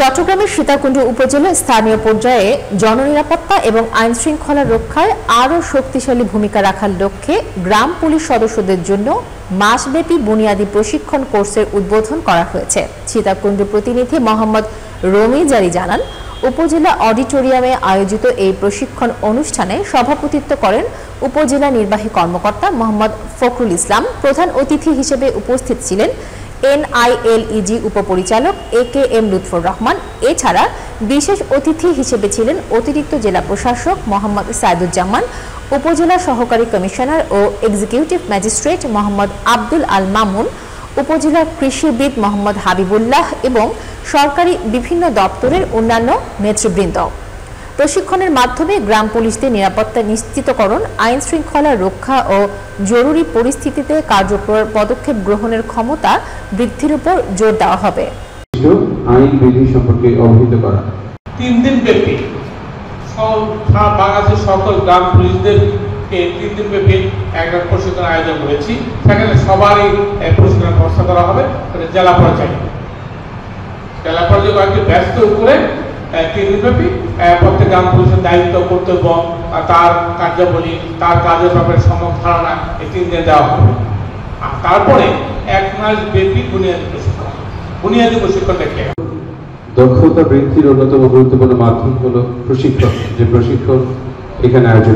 চট্টগ্রামের সীতাকুণ্ড উপজেলা স্থানীয় পর্যায়ে জননিরাপত্তা এবং আইন শৃঙ্খলা রক্ষায় আরও শক্তিশালী ভূমিকা রাখার লক্ষ্যে গ্রাম পুলিশ সদস্যদের জন্য মাসব্যাপী বুনিয়াদী প্রশিক্ষণ কোর্সের উদ্বোধন করা হয়েছে। সীতাকুণ্ড প্রতিনিধি মোহাম্মদ রমি জারি জানান, উপজেলা অডিটোরিয়ামে আয়োজিত এই প্রশিক্ষণ অনুষ্ঠানে সভাপতিত্ব করেন উপজেলা নির্বাহী কর্মকর্তা মোহাম্মদ ফখরুল ইসলাম। প্রধান অতিথি হিসেবে উপস্থিত ছিলেন NILEG উপপরিচালক AKM লুৎফর রহমান। এছাড়া বিশেষ অতিথি হিসেবে ছিলেন অতিরিক্ত জেলা প্রশাসক মোহাম্মদ সাইদুজ্জামান, উপজেলা সহকারী কমিশনার ও এক্সিকিউটিভ ম্যাজিস্ট্রেট মোহাম্মদ আব্দুল আল মামুন, উপজেলা কৃষিবিদ মোহাম্মদ হাবিবুল্লাহ এবং সরকারি বিভিন্ন দপ্তরের অন্যান্য নেতৃবৃন্দ। প্রশিক্ষণের মাধ্যমে গ্রাম পুলিশদের নিরাপত্তা নিশ্চিতকরণ, আইন শৃঙ্খলা রক্ষা ও জরুরি পরিস্থিতিতে কার্যকর পদক্ষেপ গ্রহণের ক্ষমতা বৃদ্ধির উপর জোর দেওয়া হবে। আইন বিধি সম্পর্কে অবহিত করা। 3 দিন ব্যাপী বাংলাদেশের সকল গ্রাম পুলিশদেরকে 3 দিন ব্যাপী একটা প্রশিক্ষণ আয়োজন করেছি। সেখানে সবারই প্রশিক্ষণের ব্যবস্থা করা হবে জেলা পর্যায়ে। জেলা পর্যায়ে কয়েকটি ব্যস্ত করে 3 দিন ব্যাপী প্রত্যেক গ্রাম পুলিশের দায়িত্ব, কর্তব্য, তার কার্যাবলী, তার কাজের ব্যাপারে সম্যক ধারণা এই 3 দিন দেওয়া হবে। আর তারপরে 1 মাস ব্যাপী বুনিয়াদী প্রশিক্ষণ দেখে দক্ষতা বৃদ্ধির অন্যতম গুরুত্বপূর্ণ মাধ্যম হলো প্রশিক্ষণ, যে প্রশিক্ষণ এখানে আয়োজন